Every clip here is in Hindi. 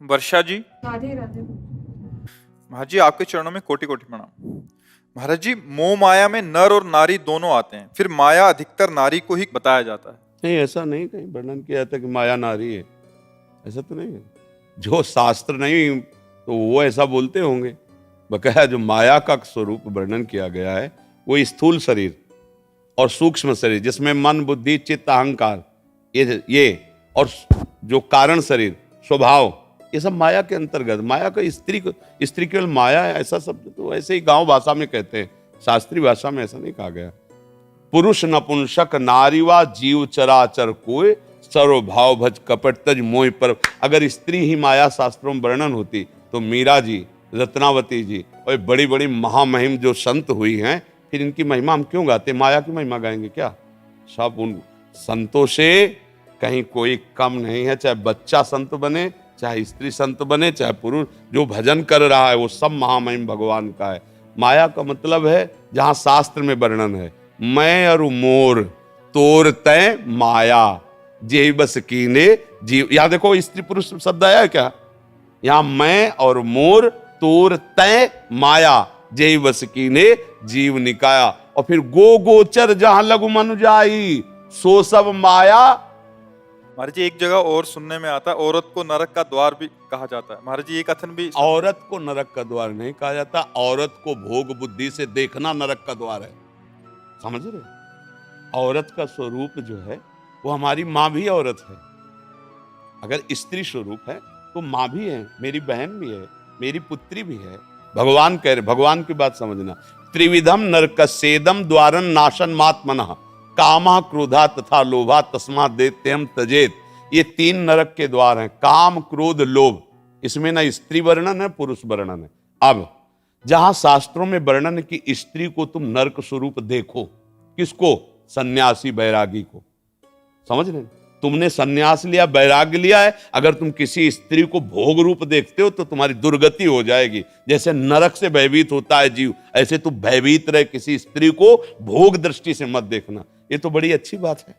वर्षा जी, राधे राधे। महाराज जी आपके चरणों में कोटि कोटि प्रणाम। महाराज जी, मोह माया में नर और नारी दोनों आते हैं, फिर माया अधिकतर नारी को ही बताया जाता है। नहीं, ऐसा नहीं कहीं वर्णन किया जाता कि माया नारी है, ऐसा तो नहीं है। जो शास्त्र नहीं तो वो ऐसा बोलते होंगे। बकाया जो माया का स्वरूप वर्णन किया गया है वो स्थूल शरीर और सूक्ष्म शरीर जिसमें मन बुद्धि चित्त अहंकार ये और जो कारण शरीर स्वभाव ये सब माया के अंतर्गत। माया का स्त्री केवल माया है ऐसा शब्द तो ऐसे ही गांव भाषा में कहते हैं, शास्त्रीय भाषा में ऐसा नहीं कहा गया। पुरुष नपुंसक नारीवा जीव चराचर कोय सर्वभाव भज कपट तज मोह पर। अगर स्त्री ही माया शास्त्रों में वर्णन होती तो मीरा जी, रत्नावती जी और बड़ी बड़ी महामहिम जो संत हुई हैं, फिर इनकी महिमा हम क्यों गाते? माया की महिमा गाएंगे क्या? सब उन संतों से कहीं कोई कम नहीं है, चाहे बच्चा संत बने, चाहे स्त्री संत बने, चाहे पुरुष जो भजन कर रहा है वो सब महामहिम भगवान का है। माया का मतलब है जहां शास्त्र में वर्णन है, मैं और मोर तोर तय माया जे बस कीने जीव। यहां देखो स्त्री पुरुष शब्द आया है क्या? यहां मैं और मोर तोर तय माया जे बस कीने जीव निकाया। और फिर गो गोचर जहां लघु मनु जाई सो सब माया। महाराज जी, एक जगह और सुनने में आता है औरत को नरक का द्वार भी कहा जाता है। महाराज जी, ये कथन भी औरत को नरक का द्वार नहीं कहा जाता, औरत को भोग बुद्धि से देखना नरक का द्वार है। समझ रहे? औरत का स्वरूप जो है वो हमारी माँ भी औरत है। अगर स्त्री स्वरूप है तो माँ भी है, मेरी बहन भी है, मेरी पुत्री भी है। भगवान कह रहे, भगवान की बात समझना। त्रिविधम नरकस्येदम द्वारन नाशन मात्मनः कामा क्रोधा तथा लोभा तस्मात् दैत्यम तजेत। ये तीन नरक के द्वार हैं, काम क्रोध लोभ। इसमें ना स्त्री वर्णन है पुरुष वर्णन है। अब जहां शास्त्रों में वर्णन की स्त्री को तुम नरक स्वरूप देखो, किसको? सन्यासी बैरागी को। समझ रहे? तुमने सन्यास लिया, बैराग्य लिया है, अगर तुम किसी स्त्री को भोग रूप देखते हो तो तुम्हारी दुर्गति हो जाएगी। जैसे नरक से भयभीत होता है जीव, ऐसे तुम भयभीत रहे किसी स्त्री को भोग दृष्टि से मत देखना। ये तो बड़ी अच्छी बात है।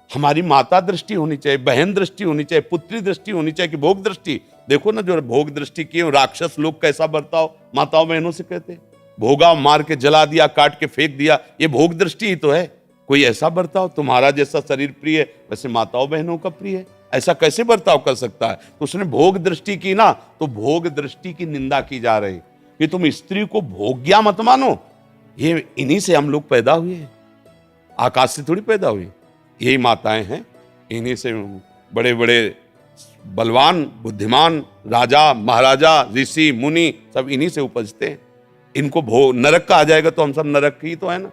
हमारी माता दृष्टि होनी चाहिए, बहन दृष्टि होनी चाहिए, पुत्री दृष्टि होनी चाहिए कि भोग दृष्टि। देखो ना जो भोग दृष्टि किए राक्षस लोग कैसा बर्ताव माताओं बहनों से करते, भोगा मार के जला दिया, काट के फेंक दिया, ये भोग दृष्टि ही तो है। कोई ऐसा बर्ताव, तुम्हारा जैसा शरीर प्रिय है वैसे माताओं बहनों का प्रिय है, ऐसा कैसे बर्ताव कर सकता है? तो उसने भोग दृष्टि की ना, तो भोग दृष्टि की निंदा की जा रही कि तुम स्त्री को भोग्या मत मानो। ये इन्हीं से हम लोग पैदा हुए हैं, आकाश से थोड़ी पैदा हुई। यही माताएं हैं, इन्हीं से बड़े बड़े बलवान बुद्धिमान राजा महाराजा ऋषि मुनि सब इन्हीं से उपजते हैं। इनको भोग नरक का आ जाएगा तो हम सब नरक ही तो है ना,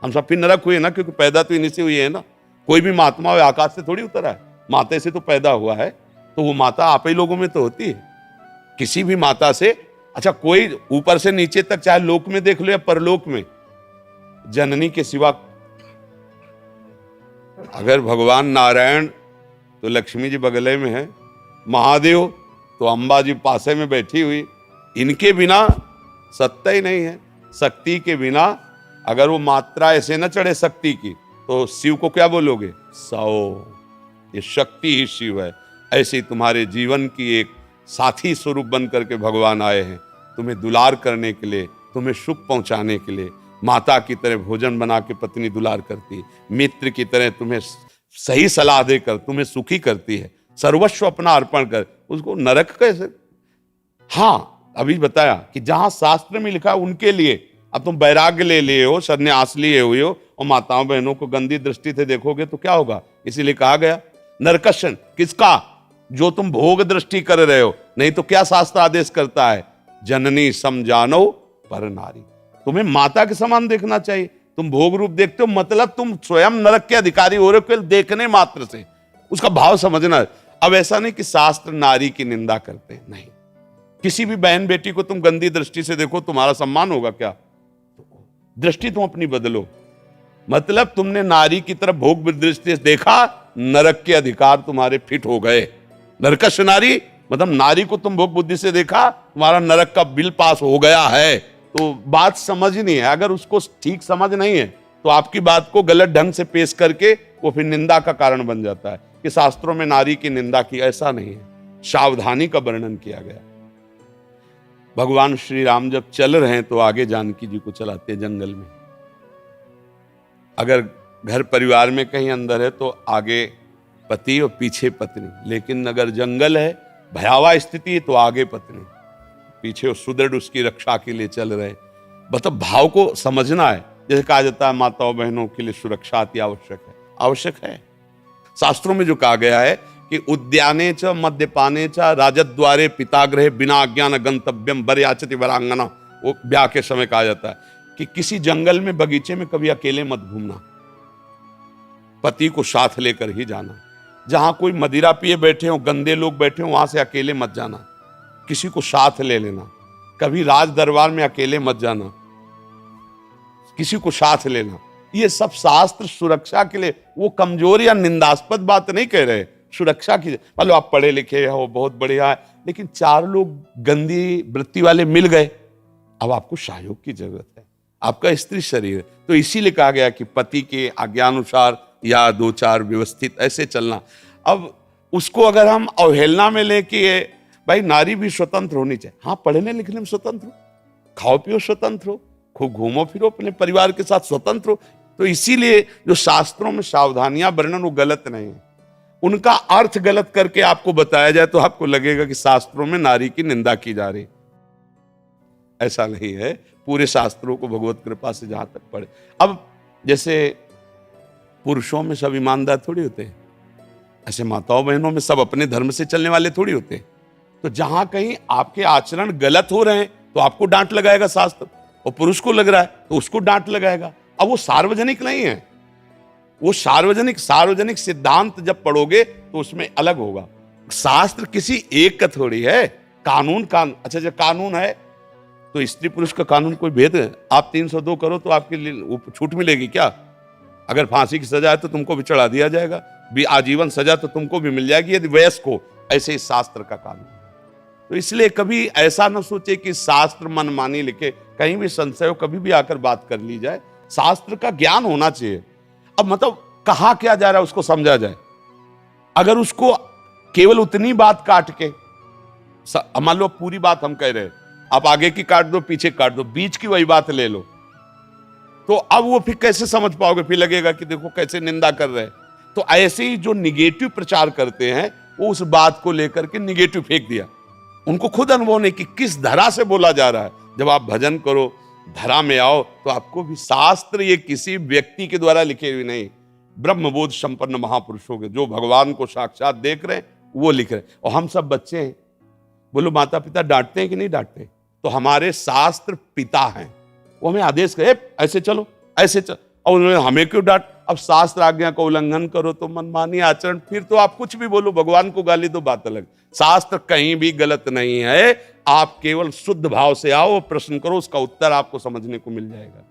हम सब फिर नरक हुए ना, क्योंकि पैदा तो इन्हीं से हुई है ना। कोई भी महात्मा हो आकाश से थोड़ी उतरा है, माता से तो पैदा हुआ है, तो वो माता आप ही लोगों में तो होती है। किसी भी माता से, अच्छा कोई ऊपर से नीचे तक चाहे लोक में देख लो या परलोक में, जननी के सिवा अगर भगवान नारायण तो लक्ष्मी जी बगले में है, महादेव तो अंबा जी पासे में बैठी हुई, इनके बिना सत्ता ही नहीं है। शक्ति के बिना अगर वो मात्रा ऐसे न चढ़े शक्ति की तो शिव को क्या बोलोगे? सौ। ये शक्ति ही शिव है। ऐसे ही तुम्हारे जीवन की एक साथी स्वरूप बन करके भगवान आए हैं, तुम्हें दुलार करने के लिए, तुम्हें सुख पहुंचाने के लिए। माता की तरह भोजन बना के पत्नी दुलार करती है, मित्र की तरह तुम्हें सही सलाह देकर तुम्हें सुखी करती है, सर्वस्व अपना अर्पण कर। उसको नरक कैसे? हाँ, अभी बताया कि जहां शास्त्र में लिखा उनके लिए। अब तुम वैराग्य ले लिए हो, सन्यास लिए हुए हो और माताओं बहनों को गंदी दृष्टि से देखोगे तो क्या होगा? इसीलिए कहा गया नरकशन किसका? जो तुम भोग दृष्टि कर रहे हो। नहीं तो क्या शास्त्र आदेश करता है? जननी समझानो पर नारी। तुम्हें माता के समान देखना चाहिए। तुम भोग रूप देखते हो मतलब तुम स्वयं नरक के अधिकारी हो रहे हो केवल देखने मात्र से। उसका भाव समझना। अब ऐसा नहीं कि शास्त्र नारी की निंदा करते हैं, नहीं। किसी भी बहन बेटी को तुम गंदी दृष्टि से देखो, तुम्हारा सम्मान होगा क्या? दृष्टि तुम अपनी बदलो। मतलब तुमने नारी की तरफ भोग दृष्टि से देखा, नरक के अधिकार तुम्हारे फिट हो गए। नरकश नारी मतलब नारी को तुम भोग बुद्धि से देखा, तुम्हारा नरक का बिल पास हो गया है। तो बात समझनी है। अगर उसको ठीक समझ नहीं है तो आपकी बात को गलत ढंग से पेश करके वो फिर निंदा का कारण बन जाता है कि शास्त्रों में नारी की निंदा की। ऐसा नहीं है। सावधानी का वर्णन किया गया। भगवान श्री राम जब चल रहे हैं तो आगे जानकी जी को चलाते हैं जंगल में। अगर घर परिवार में कहीं अंदर है तो आगे पति और पीछे पत्नी, लेकिन अगर जंगल है, भयावह स्थिति है, तो आगे पत्नी, पीछे सुदृढ़ उसकी रक्षा के लिए चल रहे। मतलब भाव को समझना है। जैसे कहा जाता है माताओं बहनों के लिए सुरक्षा अति आवश्यक है, आवश्यक है। शास्त्रों में जो कहा गया है कि उद्याने च मद्यपाने च राजद्वारे पितागृहे बिना अज्ञान गंतव्यम वरयाचति वरांगना, वो ब्याह के समय कहा जाता है कि किसी जंगल में बगीचे में कभी अकेले मत घूमना, पति को साथ लेकर ही जाना। जहां कोई मदिरा पिए बैठे हो, गंदे लोग बैठे हो, वहां से अकेले मत जाना, किसी को साथ ले लेना। कभी राज दरबार में अकेले मत जाना, किसी को साथ लेना। ये सब शास्त्र सुरक्षा के लिए, वो कमजोर या निंदास्पद बात नहीं कह रहे, सुरक्षा की। मतलब आप पढ़े लिखे हो, बहुत बढ़िया है, लेकिन 4 लोग गंदी वृत्ति वाले मिल गए, अब आपको सहयोग की जरूरत है। आपका स्त्री शरीर, तो इसीलिए कहा गया कि पति के आज्ञानुसार या 2-4 व्यवस्थित ऐसे चलना। अब उसको अगर हम अवहेलना में ले कि भाई नारी भी स्वतंत्र होनी चाहिए, हाँ पढ़ने लिखने में स्वतंत्र हो, खाओ पियो स्वतंत्र हो, खूब घूमो फिरो अपने परिवार के साथ स्वतंत्र हो। तो इसीलिए जो शास्त्रों में सावधानियां वर्णन वो गलत नहीं है, उनका अर्थ गलत करके आपको बताया जाए तो आपको लगेगा कि शास्त्रों में नारी की निंदा की जा रही। ऐसा नहीं है, पूरे शास्त्रों को भगवत कृपा से जहां तक पढ़े। अब जैसे पुरुषों में सब ईमानदार थोड़ी होते हैं, ऐसे माताओं बहनों में सब अपने धर्म से चलने वाले थोड़ी होते हैं। तो जहां कहीं आपके आचरण गलत हो रहे हैं तो आपको डांट लगाएगा शास्त्र, और पुरुष को लग रहा है तो उसको डांट लगाएगा। अब वो सार्वजनिक नहीं है, वो सार्वजनिक सिद्धांत जब पढ़ोगे तो उसमें अलग होगा। शास्त्र किसी एक का थोड़ी है, कानून अच्छा जब कानून है तो स्त्री पुरुष का कानून कोई भेद है? आप 302 करो तो आपके लिए छूट मिलेगी क्या? अगर फांसी की सजा है तो तुमको भी चढ़ा दिया जाएगा, आजीवन सजा तो तुमको भी मिल जाएगी यदि वयस्क हो। ऐसे ही शास्त्र का कानून। तो इसलिए कभी ऐसा न सोचे कि शास्त्र मनमानी लिखे, कहीं भी संशय हो कभी भी आकर बात कर ली जाए। शास्त्र का ज्ञान होना चाहिए। अब मतलब कहा क्या जा रहा है उसको समझा जाए। अगर उसको केवल उतनी बात काट के, मान लो पूरी बात हम कह रहे हैं, आप आगे की काट दो पीछे काट दो, बीच की वही बात ले लो, तो अब वो फिर कैसे समझ पाओगे? फिर लगेगा कि देखो कैसे निंदा कर रहे हैं। तो ऐसे ही जो निगेटिव प्रचार करते हैं वो उस बात को लेकर के निगेटिव फेंक दिया। उनको खुद अनुभव नहीं कि किस धरा से बोला जा रहा है। जब आप भजन करो, धरा में आओ, तो आपको भी शास्त्र ये किसी व्यक्ति के द्वारा लिखे हुए नहीं, ब्रह्मबोध संपन्न महापुरुषों के, जो भगवान को साक्षात देख रहे हैं वो लिख रहे हैं। और हम सब बच्चे हैं। बोलो माता पिता डांटते हैं कि नहीं डांटते? तो हमारे शास्त्र पिता हैं, वो हमें आदेश करे ऐसे चलो ऐसे चलो, और उन्होंने हमें क्यों डांट? अब शास्त्र आज्ञा का उल्लंघन करो तो मनमानी आचरण, फिर तो आप कुछ भी बोलो, भगवान को गाली दो, बात अलग। शास्त्र कहीं भी गलत नहीं है। आप केवल शुद्ध भाव से आओ, प्रश्न करो, उसका उत्तर आपको समझने को मिल जाएगा।